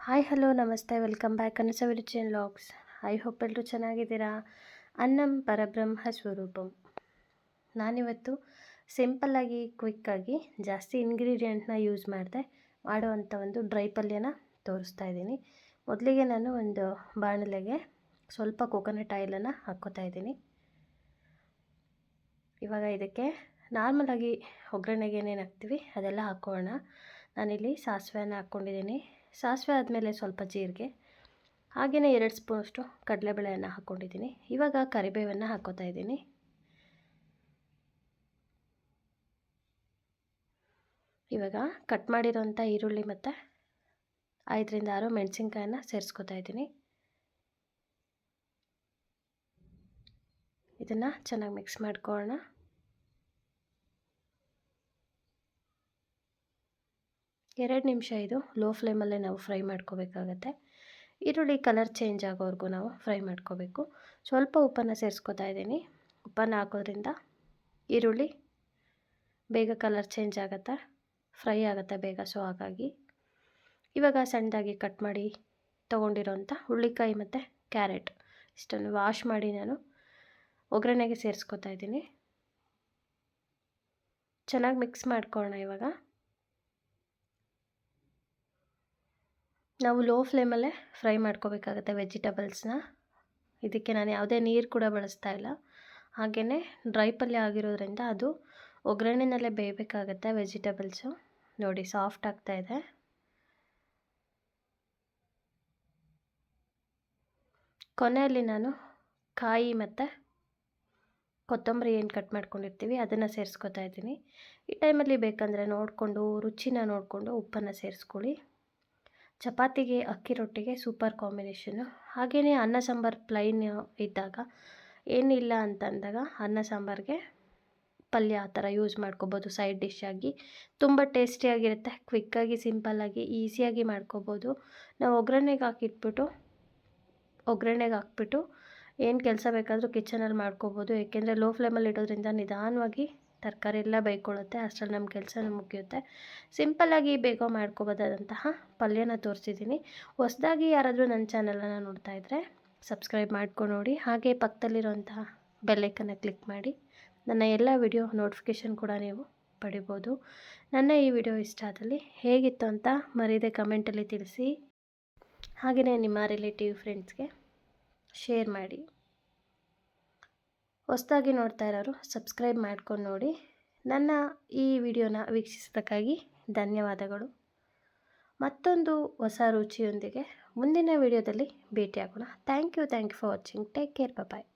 Hi hello ನಮಸ್ತೆ, welcome back ಕನಸ ವಿರುಚಿಯನ್ logs. I hope ಎಲ್ಲರೂ ಚೆನ್ನಾಗಿದ್ದೀರಾ. ಅನ್ನಂ ಪರಬ್ರಹ್ಮ ಸ್ವರೂಪಂ. ನಾನಿವತ್ತು ಸಿಂಪಲ್ಲಾಗಿ ಕ್ವಿಕ್ಕಾಗಿ ಜಾಸ್ತಿ ಇಂಗ್ರೀಡಿಯೆಂಟ್ನ ಯೂಸ್ ಮಾಡದೆ ಮಾಡುವಂಥ ಒಂದು ಡ್ರೈ ಪಲ್ಯನ ತೋರಿಸ್ತಾ ಇದ್ದೀನಿ. ಮೊದಲಿಗೆ ನಾನು ಒಂದು ಬಾಣಲೆಗೆ ಸ್ವಲ್ಪ ಕೋಕೋನಟ್ ಆಯಿಲನ್ನು ಹಾಕ್ಕೋತಾ ಇದ್ದೀನಿ. ಇವಾಗ ಇದಕ್ಕೆ ನಾರ್ಮಲಾಗಿ ಒಗ್ಗರಣೆಗೆ ಏನೇನು ಹಾಕ್ತೀವಿ ಅದೆಲ್ಲ ಹಾಕ್ಕೊಳ್ಳೋಣ. ನಾನಿಲ್ಲಿ ಸಾಸಿವೆನ ಹಾಕ್ಕೊಂಡಿದ್ದೀನಿ. ಸಾಸಿವೆ ಆದಮೇಲೆ ಸ್ವಲ್ಪ ಜೀರಿಗೆ, ಹಾಗೆಯೇ 2 ಸ್ಪೂನಷ್ಟು ಕಡಲೆಬೇಳೆಯನ್ನು ಹಾಕ್ಕೊಂಡಿದ್ದೀನಿ. ಇವಾಗ ಕರಿಬೇವನ್ನು ಹಾಕ್ಕೋತಾ ಇದ್ದೀನಿ. ಇವಾಗ ಕಟ್ ಮಾಡಿರೋಂಥ ಈರುಳ್ಳಿ ಮತ್ತು 5ರಿಂದ 6 ಮೆಣಸಿನ್ಕಾಯನ್ನು ಸೇರಿಸ್ಕೊತಾ ಇದ್ದೀನಿ. ಇದನ್ನು ಚೆನ್ನಾಗಿ ಮಿಕ್ಸ್ ಮಾಡ್ಕೊಳ್ಳೋಣ. ಎರಡು ನಿಮಿಷ ಇದು ಲೋ ಫ್ಲೇಮಲ್ಲೇ ನಾವು ಫ್ರೈ ಮಾಡ್ಕೋಬೇಕಾಗತ್ತೆ. ಈರುಳ್ಳಿ ಕಲರ್ ಚೇಂಜ್ ಆಗೋವರೆಗೂ ನಾವು ಫ್ರೈ ಮಾಡ್ಕೋಬೇಕು. ಸ್ವಲ್ಪ ಉಪ್ಪನ್ನು ಸೇರಿಸ್ಕೊತಾ ಇದ್ದೀನಿ. ಉಪ್ಪನ್ನು ಹಾಕೋದ್ರಿಂದ ಈರುಳ್ಳಿ ಬೇಗ ಕಲರ್ ಚೇಂಜ್ ಆಗುತ್ತೆ, ಫ್ರೈ ಆಗುತ್ತೆ ಬೇಗ. ಸೊ ಹಾಗಾಗಿ ಇವಾಗ ಸಣ್ಣದಾಗಿ ಕಟ್ ಮಾಡಿ ತೊಗೊಂಡಿರೋಂಥ ಹುಳ್ಳಿಕಾಯಿ ಮತ್ತು ಕ್ಯಾರೆಟ್ ಇಷ್ಟನ್ನು ವಾಶ್ ಮಾಡಿ ನಾನು ಒಗ್ಗರಣೆಗೆ ಸೇರಿಸ್ಕೊತಾ ಇದ್ದೀನಿ. ಚೆನ್ನಾಗಿ ಮಿಕ್ಸ್ ಮಾಡ್ಕೊಳ್ಳೋಣ. ಇವಾಗ ನಾವು ಲೋ ಫ್ಲೇಮಲ್ಲೇ ಫ್ರೈ ಮಾಡ್ಕೋಬೇಕಾಗತ್ತೆ ವೆಜಿಟಬಲ್ಸ್ನ. ಇದಕ್ಕೆ ನಾನು ಯಾವುದೇ ನೀರು ಕೂಡ ಬಳಸ್ತಾ ಇಲ್ಲ. ಹಾಗೆಯೇ ಡ್ರೈ ಪಲ್ಯ ಆಗಿರೋದ್ರಿಂದ ಅದು ಒಗ್ಗರಣೆನಲ್ಲೇ ಬೇಯಬೇಕಾಗತ್ತೆ ವೆಜಿಟಬಲ್ಸು. ನೋಡಿ ಸಾಫ್ಟ್ ಆಗ್ತಾಯಿದೆ. ಕೊನೆಯಲ್ಲಿ ನಾನು ಕಾಯಿ ಮತ್ತು ಕೊತ್ತಂಬರಿ ಏನು ಕಟ್ ಮಾಡ್ಕೊಂಡಿರ್ತೀವಿ ಅದನ್ನು ಸೇರಿಸ್ಕೊತಾ ಇದ್ದೀನಿ. ಈ ಟೈಮಲ್ಲಿ ಬೇಕಂದರೆ ನೋಡಿಕೊಂಡು ರುಚಿನ ನೋಡಿಕೊಂಡು ಉಪ್ಪನ್ನು ಸೇರಿಸ್ಕೊಳ್ಳಿ. ಚಪಾತಿಗೆ ಅಕ್ಕಿ ರೊಟ್ಟಿಗೆ ಸೂಪರ್ ಕಾಂಬಿನೇಷನ್ನು. ಹಾಗೆಯೇ ಅನ್ನ ಸಾಂಬಾರು ಪ್ಲೈನ್ ಇದ್ದಾಗ ಏನಿಲ್ಲ ಅಂತಂದಾಗ ಅನ್ನ ಸಾಂಬಾರಿಗೆ ಪಲ್ಯ ಆ ಥರ ಯೂಸ್ ಮಾಡ್ಕೋಬೋದು ಸೈಡ್ ಡಿಶ್ ಆಗಿ. ತುಂಬ ಟೇಸ್ಟಿಯಾಗಿರುತ್ತೆ. ಕ್ವಿಕ್ಕಾಗಿ ಸಿಂಪಲ್ಲಾಗಿ ಈಸಿಯಾಗಿ ಮಾಡ್ಕೋಬೋದು. ನಾವು ಒಗ್ಗರಣೆಗೆ ಹಾಕ್ಬಿಟ್ಟು ಏನು ಕೆಲಸ ಬೇಕಾದರೂ ಕಿಚನಲ್ಲಿ ಮಾಡ್ಕೋಬೋದು. ಏಕೆಂದರೆ ಲೋ ಫ್ಲೇಮಲ್ಲಿ ಇಡೋದ್ರಿಂದ ನಿಧಾನವಾಗಿ ತರಕಾರಿ ಎಲ್ಲ ಬೇಯ್ಕೊಳ್ಳುತ್ತೆ. ಅಷ್ಟರಲ್ಲಿ ನಮ್ಮ ಕೆಲಸನೂ ಮುಗಿಯುತ್ತೆ. ಸಿಂಪಲ್ಲಾಗಿ ಬೇಗ ಮಾಡ್ಕೋಬೋದಾದಂತಹ ಪಲ್ಯನ ತೋರಿಸಿದ್ದೀನಿ. ಹೊಸದಾಗಿ ಯಾರಾದರೂ ನನ್ನ ಚಾನಲನ್ನು ನೋಡ್ತಾ ಇದ್ದರೆ ಸಬ್ಸ್ಕ್ರೈಬ್ ಮಾಡ್ಕೊಂಡು ನೋಡಿ. ಹಾಗೆ ಪಕ್ಕದಲ್ಲಿರುವಂತಹ ಬೆಲ್ಲೈಕನ್ನ ಕ್ಲಿಕ್ ಮಾಡಿ ನನ್ನ ಎಲ್ಲ ವಿಡಿಯೋ ನೋಟಿಫಿಕೇಷನ್ ಕೂಡ ನೀವು ಪಡಿಬೋದು. ನನ್ನ ಈ ವಿಡಿಯೋ ಇಷ್ಟ ಆದಲ್ಲಿ ಹೇಗಿತ್ತು ಅಂತ ಮರೀದೆ ಕಮೆಂಟಲ್ಲಿ ತಿಳಿಸಿ. ಹಾಗೆಯೇ ನಿಮ್ಮ ರಿಲೇಟಿವ್ ಫ್ರೆಂಡ್ಸ್ಗೆ ಶೇರ್ ಮಾಡಿ. ಹೊಸದಾಗಿ ನೋಡ್ತಾ ಇರೋರು ಸಬ್ಸ್ಕ್ರೈಬ್ ಮಾಡ್ಕೊಂಡು ನೋಡಿ. ನನ್ನ ಈ ವಿಡಿಯೋನ ವೀಕ್ಷಿಸಿದ್ದಕ್ಕಾಗಿ ಧನ್ಯವಾದಗಳು. ಮತ್ತೊಂದು ಹೊಸ ರುಚಿಯೊಂದಿಗೆ ಮುಂದಿನ ವಿಡಿಯೋದಲ್ಲಿ ಭೇಟಿಯಾಗೋಣ. Thank you for watching. Take care. Bye.